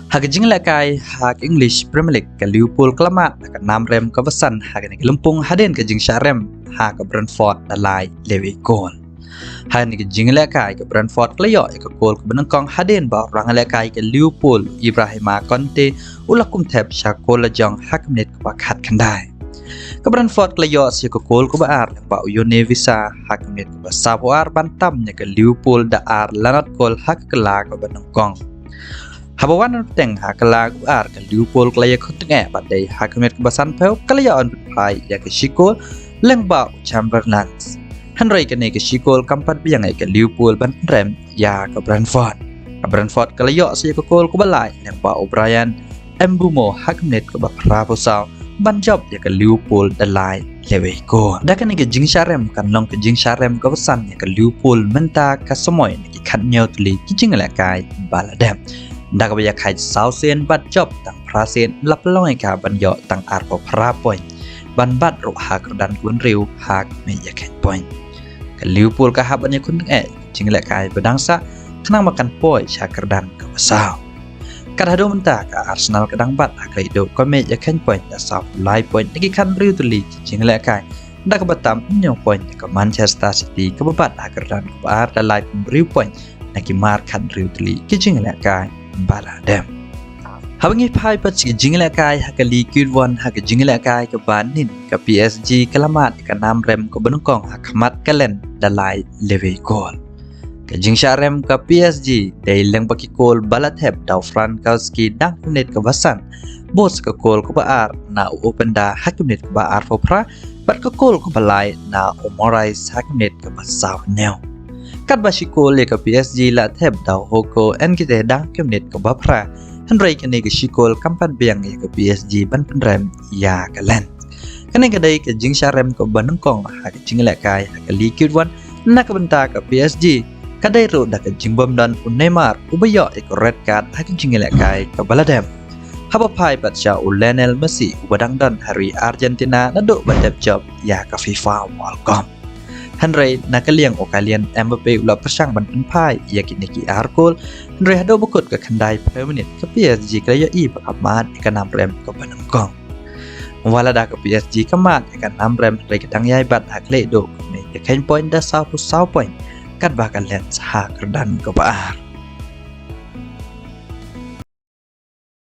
Hak jinglakai hak English Premier League ke Liverpool kelamat akan rem ke pesan hak ni lempung haden ke jing syarem hak ke Brentford dalai lewe gol. Hak ni ke jinglakai ke Brentford kelayo ke gol ke benengkong haden ba orang lakai ke Liverpool Ibrahima Conte ulakum tab syakol lajang hak menit ke pakat kandai. Ke Brentford kelayo si ke gol ke baar ba Uyone Visa hak menit ke sabuar bantamnya ke Liverpool daar lanat gol hak kelak ke benengkong. Habawan teng hakala ar ke Liverpool kelaya khutnge badai hakimet kebasan peu kelaya on pai ya ke Shikol lengba Chamberlain Henry ke ne ke Shikol kampat biang ke Liverpool ban rem ya ke Brentford kelaya si ke gol ke balai lengba O'Brien Embumo hakimet ke bakrapusau ban job ya ke Liverpool dalai lewe gol dak ne ke jing syarem kan long ke jing syarem ke pesan ya ke Liverpool menta ka semoy ki khatnyau tli ki jing lakai baladam dak baya khai sau sen bat job tang prasen lap loi ka ban yo tang ar po pra point ban bat ro hak dan kun riu hak me ya khai point ke Liverpool ka hab anya kun jing la kai bedangsa kenang makan poi syakar dan ke besau kadado menta ka Arsenal kadang bat akai do ko me ya khai point da sap lai point ni kan riu tu li jing la kai dak batam nyong point ke Manchester City ke babat akar dan ke ar da lai riu point naki mar kan riu tu li ki jing la kai baladam habangi pai pat si jingla kai hakali kidwan hak jingla kai ke banin ke PSG kelamat ke nam rem ke benungkong hakmat kalen dalai lewe gol ke jing syarem ke PSG dai leng baki gol balatep dau Frankowski dang menit ke basan bos ke gol ke baar na openda hak menit ke baar fopra bat ke gol ke balai na Morais hak menit ke basau neo kat basiko le ke PSG la thep dau hoko en kite dang kemenit ke bapra Henry kene ke shikol kampan biang ke PSG ban penrem ya kalen kene ke dai ke jing syarem ke banengkong ha ke jing lakai ha ke likidwan na ke benta ke PSG kadai ro dak ke jing bom dan Neymar ubayo ke red card ha ke jing lakai ke baladam haba pai bat sha Lionel Messi ubadang dan hari Argentina naduk badap job ya ke FIFA World Cup Henry nakaliang o kalian Mbappe ulah persang ban penpai ia kini ki arkol Henry hado bukut ke kandai per menit ke PSG kelaya i pakamat ikan namrem ke banengkong wala da ke PSG kamat ikan namrem Henry ketang yai bat hakle do ke kain point da 1 point kat bakal lens hak redan ke baar